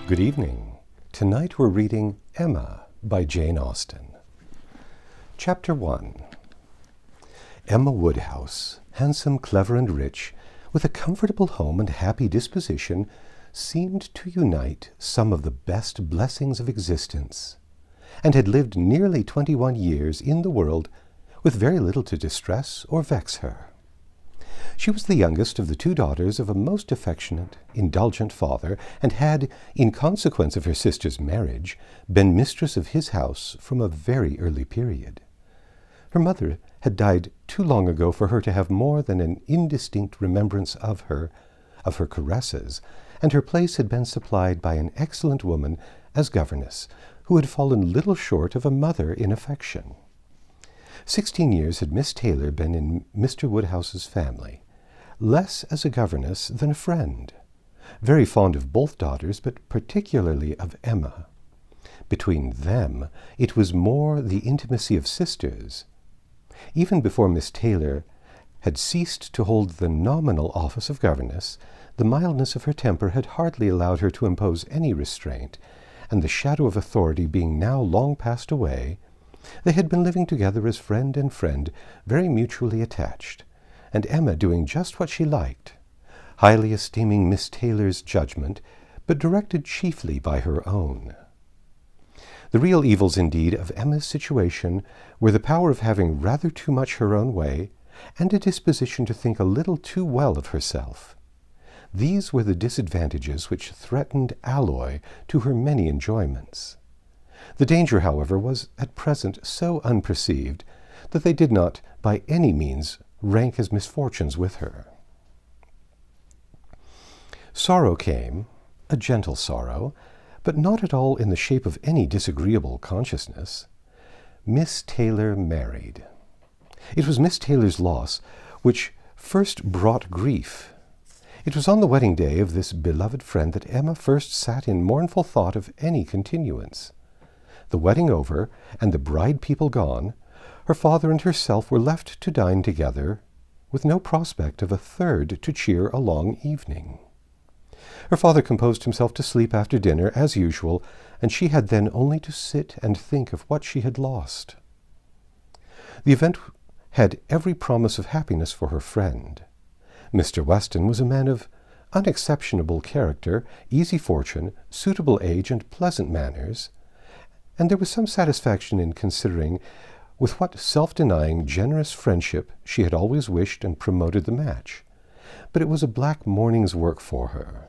Good evening. Tonight we're reading Emma by Jane Austen. Chapter 1. Emma Woodhouse, handsome, clever, and rich, with a comfortable home and happy disposition, seemed to unite some of the best blessings of existence, and had lived nearly 21 years in the world with very little to distress or vex her. She was the youngest of the two daughters of a most affectionate, indulgent father, and had, in consequence of her sister's marriage, been mistress of his house from a very early period. Her mother had died too long ago for her to have more than an indistinct remembrance of her caresses, and her place had been supplied by an excellent woman as governess, who had fallen little short of a mother in affection. 16 years had Miss Taylor been in Mr. Woodhouse's family, less as a governess than a friend, very fond of both daughters, but particularly of Emma. Between them it was more the intimacy of sisters. Even before Miss Taylor had ceased to hold the nominal office of governess, the mildness of her temper had hardly allowed her to impose any restraint, and the shadow of authority being now long passed away, they had been living together as friend and friend, very mutually attached, and Emma doing just what she liked, highly esteeming Miss Taylor's judgment, but directed chiefly by her own. The real evils, indeed, of Emma's situation were the power of having rather too much her own way, and a disposition to think a little too well of herself. These were the disadvantages which threatened alloy to her many enjoyments. The danger, however, was at present so unperceived that they did not by any means rank as misfortunes with her. Sorrow came, a gentle sorrow, but not at all in the shape of any disagreeable consciousness. Miss Taylor married. It was Miss Taylor's loss which first brought grief. It was on the wedding day of this beloved friend that Emma first sat in mournful thought of any continuance. The wedding over, and the bride people gone, her father and herself were left to dine together, with no prospect of a third to cheer a long evening. Her father composed himself to sleep after dinner, as usual, and she had then only to sit and think of what she had lost. The event had every promise of happiness for her friend. Mr. Weston was a man of unexceptionable character, easy fortune, suitable age, and pleasant manners, and there was some satisfaction in considering with what self-denying, generous friendship she had always wished and promoted the match. But it was a black morning's work for her.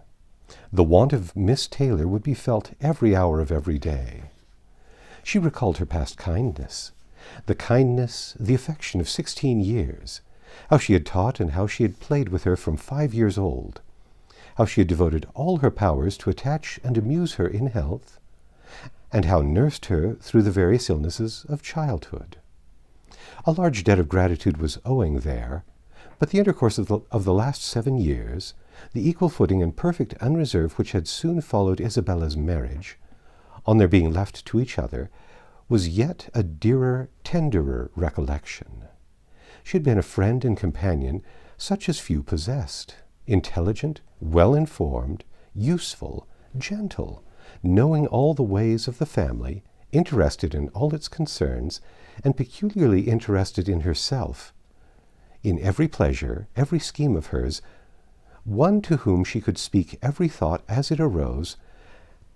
The want of Miss Taylor would be felt every hour of every day. She recalled her past kindness, the affection of 16 years, how she had taught and how she had played with her from 5 years old, how she had devoted all her powers to attach and amuse her in health, and how nursed her through the various illnesses of childhood. A large debt of gratitude was owing there, but the intercourse of the last 7 years, the equal footing and perfect unreserve which had soon followed Isabella's marriage, on their being left to each other, was yet a dearer, tenderer recollection. She had been a friend and companion such as few possessed, intelligent, well-informed, useful, gentle, knowing all the ways of the family, interested in all its concerns, and peculiarly interested in herself, in every pleasure, every scheme of hers, one to whom she could speak every thought as it arose,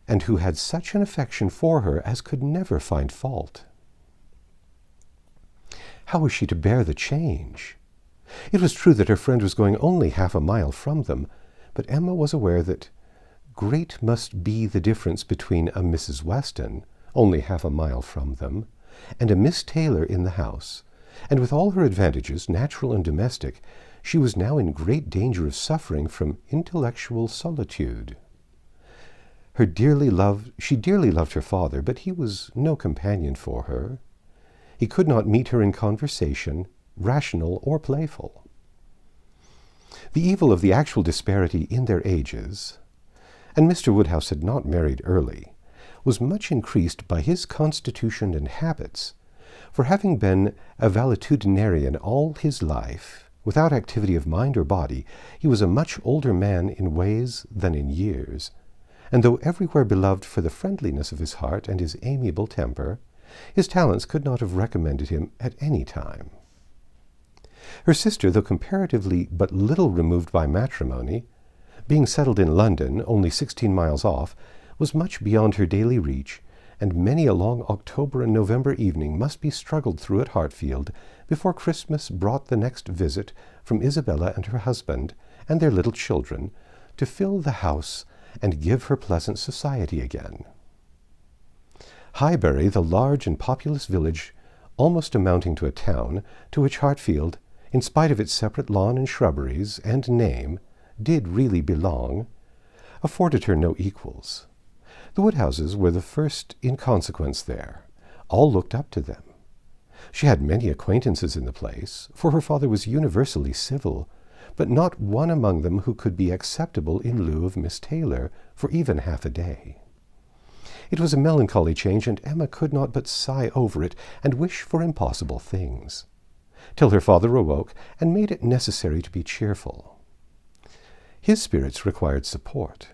and who had such an affection for her as could never find fault. How was she to bear the change? It was true that her friend was going only half a mile from them, but Emma was aware that great must be the difference between a Mrs. Weston, only half a mile from them, and a Miss Taylor in the house, and with all her advantages, natural and domestic, she was now in great danger of suffering from intellectual solitude. She dearly loved her father, but he was no companion for her. He could not meet her in conversation, rational or playful. The evil of the actual disparity in their ages, and Mr. Woodhouse had not married early, was much increased by his constitution and habits, for having been a valetudinarian all his life, without activity of mind or body, he was a much older man in ways than in years, and though everywhere beloved for the friendliness of his heart and his amiable temper, his talents could not have recommended him at any time. Her sister, though comparatively but little removed by matrimony, being settled in London, only 16 miles off, was much beyond her daily reach, and many a long October and November evening must be struggled through at Hartfield before Christmas brought the next visit from Isabella and her husband and their little children to fill the house and give her pleasant society again. Highbury, the large and populous village almost amounting to a town, to which Hartfield, in spite of its separate lawn and shrubberies and name, did really belong, afforded her no equals. The Woodhouses were the first in consequence there. All looked up to them. She had many acquaintances in the place, for her father was universally civil, but not one among them who could be acceptable in lieu of Miss Taylor for even half a day. It was a melancholy change, and Emma could not but sigh over it and wish for impossible things, till her father awoke and made it necessary to be cheerful. His spirits required support.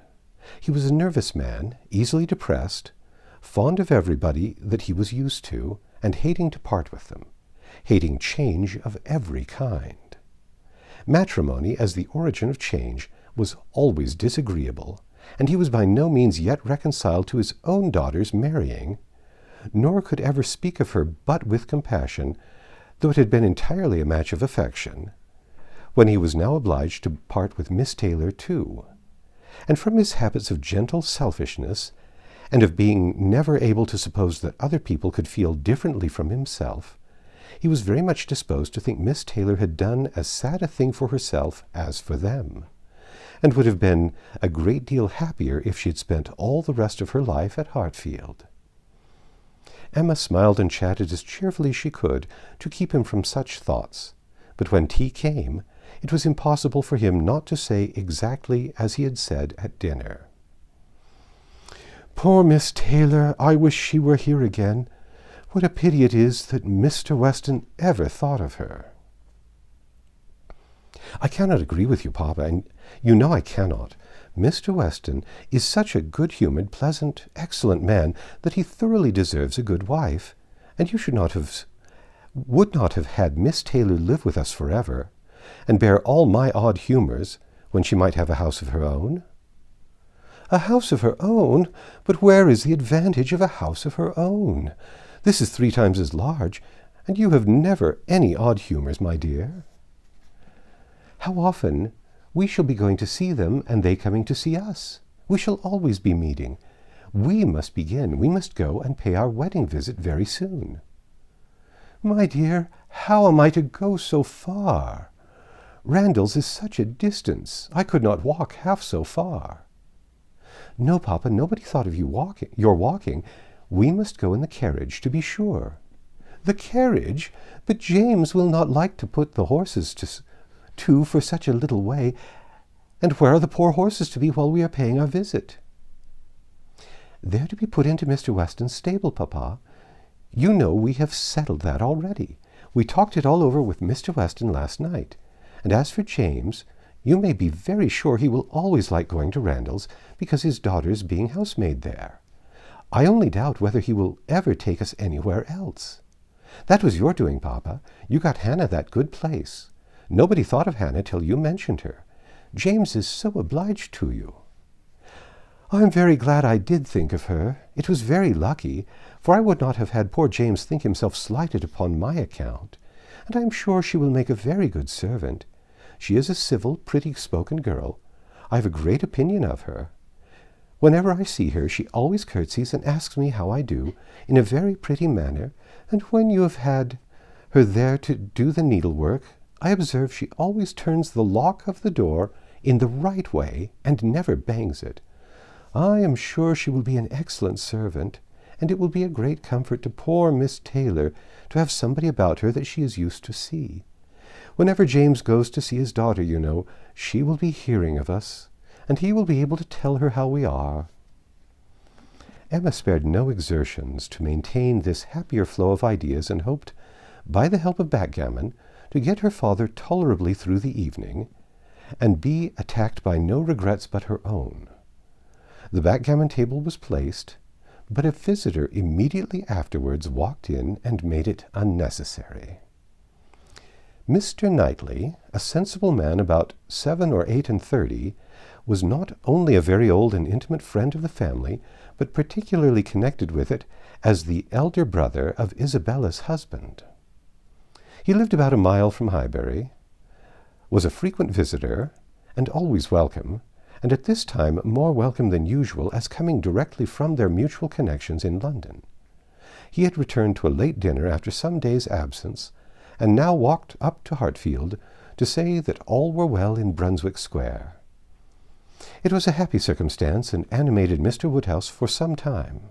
He was a nervous man, easily depressed, fond of everybody that he was used to, and hating to part with them, hating change of every kind. Matrimony, as the origin of change, was always disagreeable, and he was by no means yet reconciled to his own daughter's marrying, nor could ever speak of her but with compassion, though it had been entirely a match of affection, when he was now obliged to part with Miss Taylor too. And from his habits of gentle selfishness, and of being never able to suppose that other people could feel differently from himself, he was very much disposed to think Miss Taylor had done as sad a thing for herself as for them, and would have been a great deal happier if she had spent all the rest of her life at Hartfield. Emma smiled and chatted as cheerfully as she could to keep him from such thoughts, but when tea came, it was impossible for him not to say exactly as he had said at dinner. "Poor Miss Taylor, I wish she were here again. What a pity it is that Mr. Weston ever thought of her." "I cannot agree with you, Papa, and you know I cannot. Mr. Weston is such a good-humored, pleasant, excellent man that he thoroughly deserves a good wife, and you would not have had Miss Taylor live with us forever, and bear all my odd humours, when she might have a house of her own." "A house of her own? But where is the advantage of a house of her own? This is 3 times as large, and you have never any odd humours, my dear." "How often we shall be going to see them, and they coming to see us. We shall always be meeting. We must begin. We must go and pay our wedding visit very soon." "My dear, how am I to go so far? Randalls is such a distance. I could not walk half so far." "No, Papa, nobody thought of your walking. We must go in the carriage, to be sure." "The carriage? But James will not like to put the horses to for such a little way. And where are the poor horses to be while we are paying our visit?" "They're to be put into Mr. Weston's stable, Papa. You know we have settled that already. We talked it all over with Mr. Weston last night. And as for James, you may be very sure he will always like going to Randalls, because his daughter's being housemaid there. I only doubt whether he will ever take us anywhere else. That was your doing, Papa. You got Hannah that good place. Nobody thought of Hannah till you mentioned her. James is so obliged to you." "I am very glad I did think of her. It was very lucky, for I would not have had poor James think himself slighted upon my account, and I am sure she will make a very good servant. She is a civil, pretty-spoken girl. I have a great opinion of her. Whenever I see her, she always curtsies and asks me how I do, in a very pretty manner, and when you have had her there to do the needlework, I observe she always turns the lock of the door in the right way, and never bangs it. I am sure she will be an excellent servant, and it will be a great comfort to poor Miss Taylor to have somebody about her that she is used to see. Whenever James goes to see his daughter, you know, she will be hearing of us, and he will be able to tell her how we are." Emma spared no exertions to maintain this happier flow of ideas, and hoped, by the help of backgammon, to get her father tolerably through the evening, and be attacked by no regrets but her own. The backgammon table was placed, but a visitor immediately afterwards walked in and made it unnecessary. Mr. Knightley, a sensible man about 7 or 8 and 30, was not only a very old and intimate friend of the family, but particularly connected with it as the elder brother of Isabella's husband. He lived about a mile from Highbury, was a frequent visitor, and always welcome, and at this time more welcome than usual as coming directly from their mutual connections in London. He had returned to a late dinner after some days' absence, and now walked up to Hartfield to say that all were well in Brunswick Square. It was a happy circumstance, and animated Mr. Woodhouse for some time.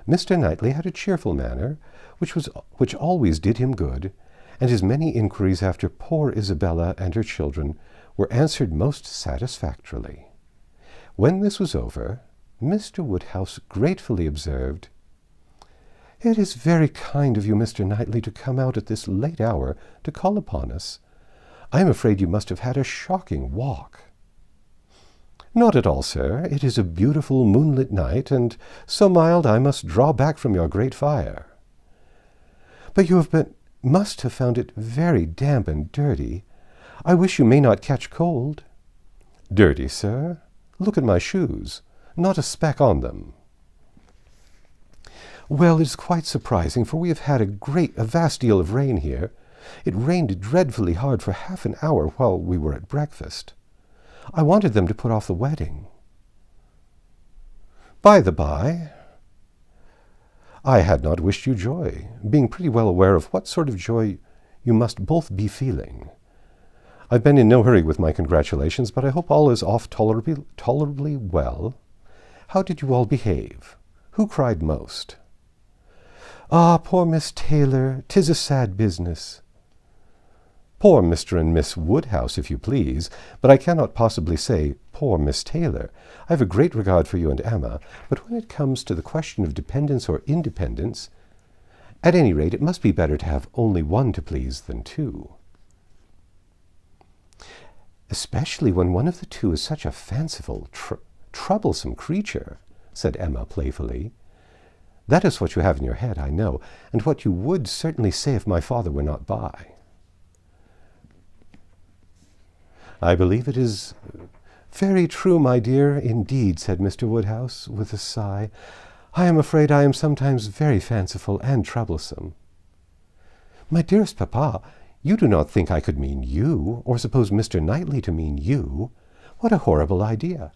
Mr. Knightley had a cheerful manner, which always did him good, and his many inquiries after poor Isabella and her children were answered most satisfactorily. When this was over, Mr. Woodhouse gratefully observed, "It is very kind of you, Mr. Knightley, to come out at this late hour to call upon us. I am afraid you must have had a shocking walk." "Not at all, sir. It is a beautiful moonlit night, and so mild I must draw back from your great fire." "But you must have found it very damp and dirty. I wish you may not catch cold." "Dirty, sir? Look at my shoes. Not a speck on them." "Well, it is quite surprising, for we have had a vast deal of rain here. It rained dreadfully hard for half an hour while we were at breakfast. I wanted them to put off the wedding." "By the by, I had not wished you joy, being pretty well aware of what sort of joy you must both be feeling. I've been in no hurry with my congratulations, but I hope all is off tolerably well. How did you all behave? Who cried most?" "Ah, poor Miss Taylor, 'tis a sad business." "Poor Mr. and Miss Woodhouse, if you please, but I cannot possibly say poor Miss Taylor. I have a great regard for you and Emma, but when it comes to the question of dependence or independence, at any rate, it must be better to have only one to please than two." "Especially when one of the two is such a fanciful, troublesome creature," said Emma playfully. "That is what you have in your head, I know, and what you would certainly say if my father were not by." "I believe it is very true, my dear, indeed," said Mr. Woodhouse, with a sigh. "I am afraid I am sometimes very fanciful and troublesome." "My dearest papa, you do not think I could mean you, or suppose Mr. Knightley to mean you? What a horrible idea!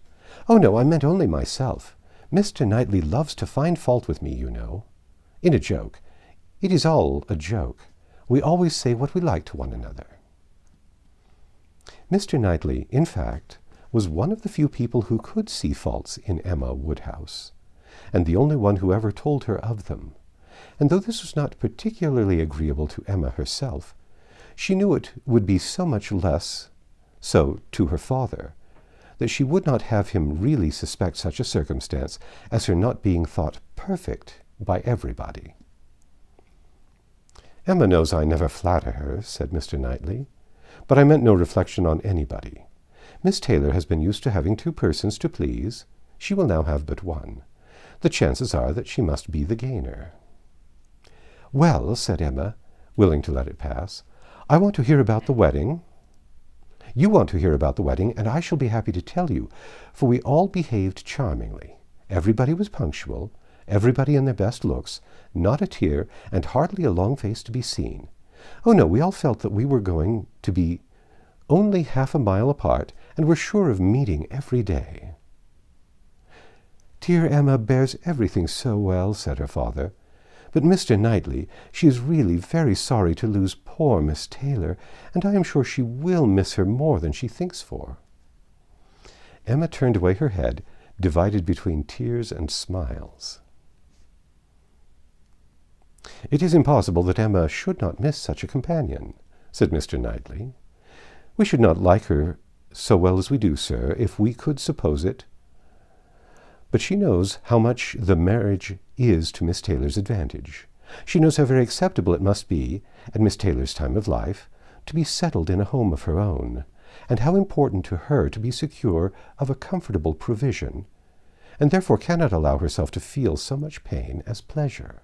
Oh, no, I meant only myself. Mr. Knightley loves to find fault with me, you know. In a joke. It is all a joke. We always say what we like to one another." Mr. Knightley, in fact, was one of the few people who could see faults in Emma Woodhouse, and the only one who ever told her of them. And though this was not particularly agreeable to Emma herself, she knew it would be so much less so to her father, that she would not have him really suspect such a circumstance as her not being thought perfect by everybody. "Emma knows I never flatter her," said Mr. Knightley, "but I meant no reflection on anybody. Miss Taylor has been used to having 2 persons to please. She will now have but 1. The chances are that she must be the gainer." "Well," said Emma, willing to let it pass, "I want to hear about the wedding." "You want to hear about the wedding, and I shall be happy to tell you, for we all behaved charmingly. Everybody was punctual, everybody in their best looks, not a tear, and hardly a long face to be seen. Oh, no, we all felt that we were going to be only half a mile apart, and were sure of meeting every day." "Dear Emma bears everything so well," said her father. "But Mr. Knightley, she is really very sorry to lose poor Miss Taylor, and I am sure she will miss her more than she thinks for." Emma turned away her head, divided between tears and smiles. "It is impossible that Emma should not miss such a companion," said Mr. Knightley. "We should not like her so well as we do, sir, if we could suppose it. But she knows how much the marriage is to Miss Taylor's advantage. She knows how very acceptable it must be, at Miss Taylor's time of life, to be settled in a home of her own, and how important to her to be secure of a comfortable provision. and therefore cannot allow herself to feel so much pain as pleasure.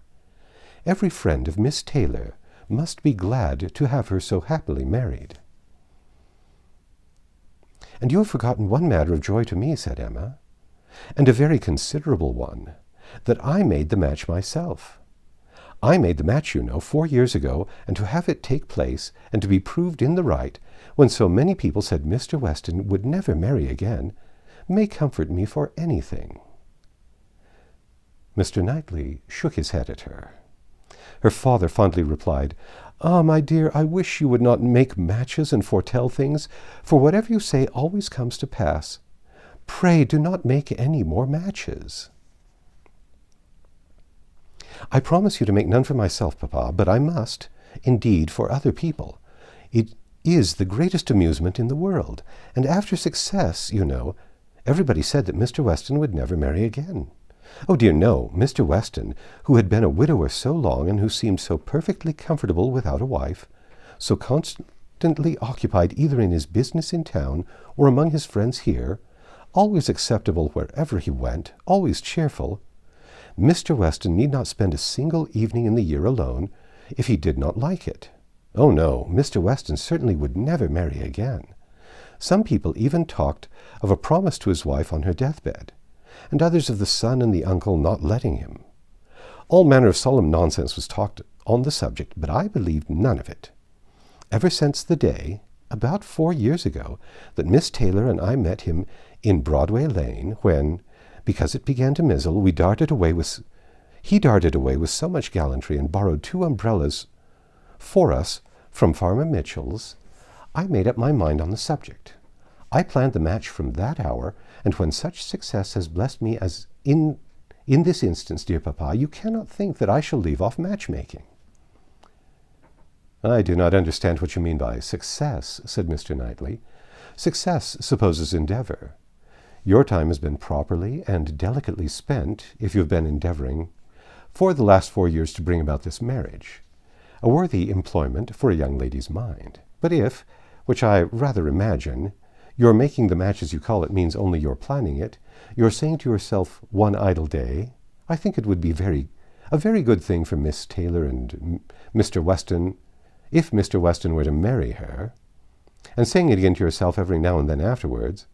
Every friend of Miss Taylor must be glad to have her so happily married." "And you have forgotten one matter of joy to me," said Emma, "and a very considerable one, that I made the match myself. I made the match, you know, 4 years ago, and to have it take place, and to be proved in the right, when so many people said Mr. Weston would never marry again, may comfort me for anything." Mr. Knightley shook his head at her. Her father fondly replied, "Ah, my dear, I wish you would not make matches and foretell things, for whatever you say always comes to pass. Pray do not make any more matches." "I promise you to make none for myself, Papa, but I must, indeed, for other people. It is the greatest amusement in the world, and after success, you know, everybody said that Mr. Weston would never marry again. Oh dear, no, Mr. Weston, who had been a widower so long, and who seemed so perfectly comfortable without a wife, so constantly occupied either in his business in town or among his friends here, always acceptable wherever he went, always cheerful. Mr. Weston need not spend a single evening in the year alone, if he did not like it. Oh no, Mr. Weston certainly would never marry again. Some people even talked of a promise to his wife on her deathbed, and others of the son and the uncle not letting him. All manner of solemn nonsense was talked on the subject, but I believed none of it. Ever since the day, about 4 years ago, that Miss Taylor and I met him in Broadway Lane, when, because it began to mizzle, he darted away with so much gallantry and borrowed 2 umbrellas for us from Farmer Mitchell's, I made up my mind on the subject. I planned the match from that hour, and when such success has blessed me as in this instance, dear Papa, you cannot think that I shall leave off matchmaking." "I do not understand what you mean by success," said Mr. Knightley. "Success supposes endeavor. Your time has been properly and delicately spent, if you have been endeavoring for the last 4 years to bring about this marriage. A worthy employment for a young lady's mind. But if, which I rather imagine, your making the match, as you call it, means only your planning it, you're saying to yourself one idle day, I think it would be a very good thing for Miss Taylor and Mr. Weston, if Mr. Weston were to marry her, and saying it again to yourself every now and then afterwards,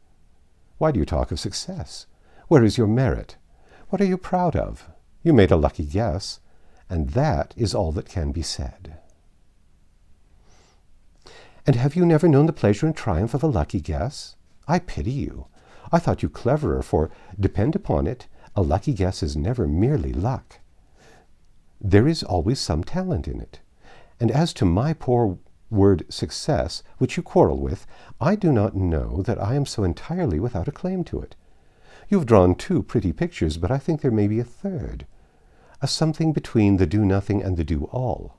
why do you talk of success? Where is your merit? What are you proud of? You made a lucky guess, and that is all that can be said." "And have you never known the pleasure and triumph of a lucky guess? I pity you. I thought you cleverer, for, depend upon it, a lucky guess is never merely luck. There is always some talent in it. And as to my poor word success, which you quarrel with, I do not know that I am so entirely without a claim to it. You have drawn 2 pretty pictures, but I think there may be a third, a something between the do-nothing and the do-all.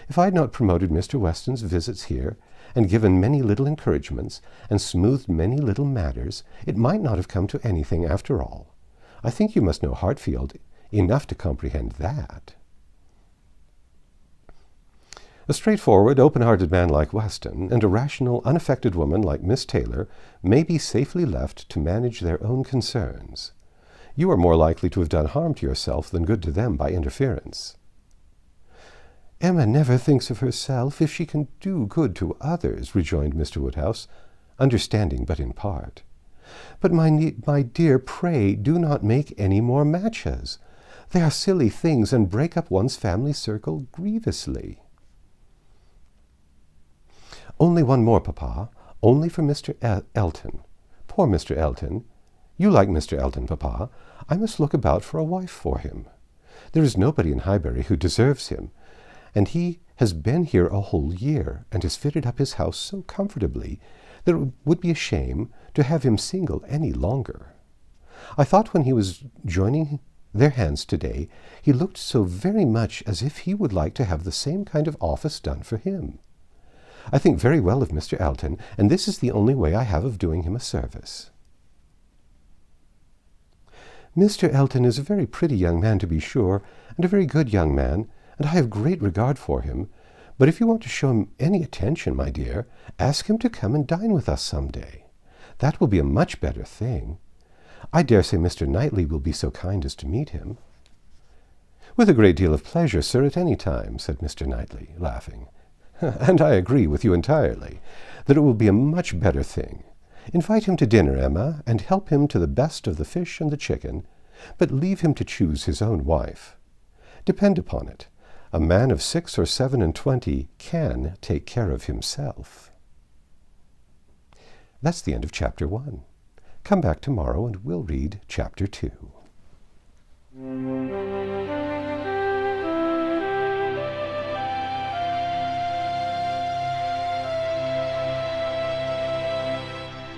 If I had not promoted Mr. Weston's visits here, and given many little encouragements, and smoothed many little matters, it might not have come to anything after all. I think you must know Hartfield enough to comprehend that." A straightforward, open-hearted man like Weston, and a rational, unaffected woman like Miss Taylor, may be safely left to manage their own concerns. You are more likely to have done harm to yourself than good to them by interference. "Emma never thinks of herself, if she can do good to others," rejoined Mr. Woodhouse, understanding but in part. "But, my dear, pray do not make any more matches. They are silly things, and break up one's family circle grievously." "Only one more, Papa, only for Mr. Elton. Poor Mr. Elton. You like Mr. Elton, Papa. I must look about for a wife for him. There is nobody in Highbury who deserves him, and he has been here a whole year, and has fitted up his house so comfortably that it would be a shame to have him single any longer. I thought when he was joining their hands today, he looked so very much as if he would like to have the same kind of office done for him. I think very well of Mr. Elton, and this is the only way I have of doing him a service." "Mr. Elton is a very pretty young man, to be sure, and a very good young man, and I have great regard for him. But if you want to show him any attention, my dear, ask him to come and dine with us some day. That will be a much better thing. I dare say Mr. Knightley will be so kind as to meet him." "With a great deal of pleasure, sir, at any time," said Mr. Knightley, laughing. "And I agree with you entirely, that it will be a much better thing. Invite him to dinner, Emma, and help him to the best of the fish and the chicken, but leave him to choose his own wife. Depend upon it, a man of 6 or 27 can take care of himself." That's the end of Chapter 1. Come back tomorrow and we'll read Chapter 2.